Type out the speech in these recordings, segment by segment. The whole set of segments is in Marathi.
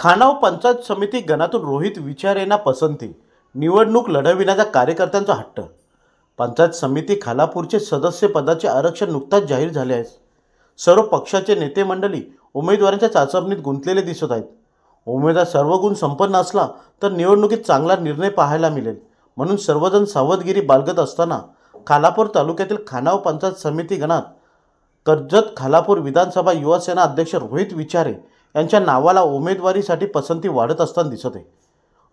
खानाव पंचायत समिती गणातून रोहित विचारे यांना पसंती, निवडणूक लढविण्याचा कार्यकर्त्यांचा हट्ट। पंचायत समिती खालापूरचे सदस्य पदाचे आरक्षण नुकताच जाहीर झाले आहे। सर्व पक्षाचे नेते मंडळी उमेदवारांच्या चाचपणीत गुंतलेले दिसत आहेत। उमेदवार सर्व गुण संपन्न असला तर निवडणुकीत चांगला निर्णय पाहायला मिळेल, म्हणून सर्वजण सावधगिरी बाळगत असताना खालापूर तालुक्यातील खानाव पंचायत समिती गणात कर्जत खालापूर विधानसभा युवा सेना अध्यक्ष रोहित विचारे यांच्या नावाला उमेदवारीसाठी पसंती वाढत असताना दिसत आहे।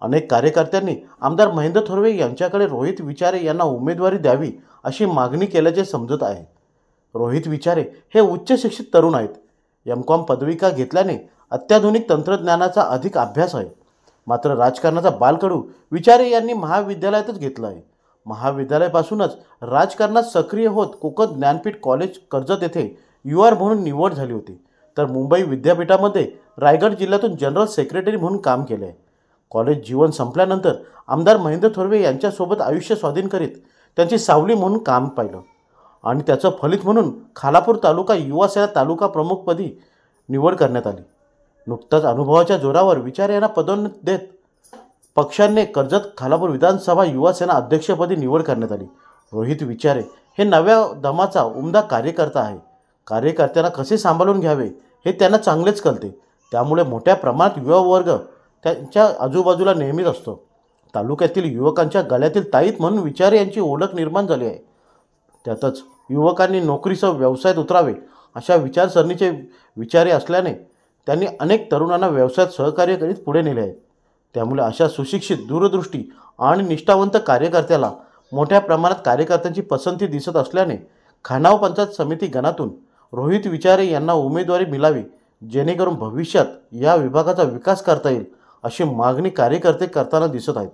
अनेक कार्यकर्त्यांनी आमदार महेंद्र थोरवे यांच्याकडे रोहित विचारे यांना उमेदवारी द्यावी अशी मागणी केल्याचे समजत आहे। रोहित विचारे हे उच्च शिक्षित तरुण आहेत। एम.कॉम पदविका घेतल्याने अत्याधुनिक तंत्रज्ञानाचा अधिक अभ्यास आहे। मात्र राजकारणाचा बालकडू विचारे यांनी महाविद्यालयातच घेतला आहे। महाविद्यालयापासूनच राजकारणात सक्रिय होत कोकण ज्ञानपीठ कॉलेज कर्जत येथे युआर म्हणून निवड झाली होती, तर मुंबई विद्यापीठामध्ये रायगड जिल्ह्यातून जनरल सेक्रेटरी म्हणून काम केले आहे। कॉलेज जीवन संपल्यानंतर आमदार महेंद्र थोरवे यांच्यासोबत आयुष्य स्वाधीन करीत त्यांची सावली म्हणून काम पाहिलं आणि त्याचं फलित म्हणून खालापूर तालुका युवा सेना तालुका प्रमुखपदी निवड करण्यात आली। नुकताच अनुभवाच्या जोरावर विचारे यांना पदोन्नती देत पक्षाने कर्जत खालापूर विधानसभा युवा सेना अध्यक्षपदी निवड करण्यात आली। रोहित विचारे हे नव्या दमाचा उमदा कार्यकर्ता आहे। कार्यकर्त्यांना कसे सांभाळून घ्यावे हे त्यांना चांगलेच कळते, त्यामुळे मोठ्या प्रमाणात युवा वर्ग त्यांच्या आजूबाजूला नेहमीच असतो। तालुक्यातील युवकांच्या गळ्यातील ताईत म्हणून विचारे यांची ओळख निर्माण झाली आहे। त्यातच युवकांनी नोकरीसह व्यवसायात उतरावे अशा विचारसरणीचे विचारे असल्याने त्यांनी अनेक तरुणांना व्यवसायात सहकार्य करीत पुढे नेले आहे। त्यामुळे अशा सुशिक्षित, दूरदृष्टी आणि निष्ठावंत कार्यकर्त्याला मोठ्या प्रमाणात कार्यकर्त्यांची पसंती दिसत असल्याने खानाव पंचायत समिती गणातून रोहित विचारे यांना उमेदवारी मिळावी, जेणेकरून भविष्यात या विभागाचा विकास करता येईल अशी मागणी कार्यकर्ते करताना दिसत आहेत।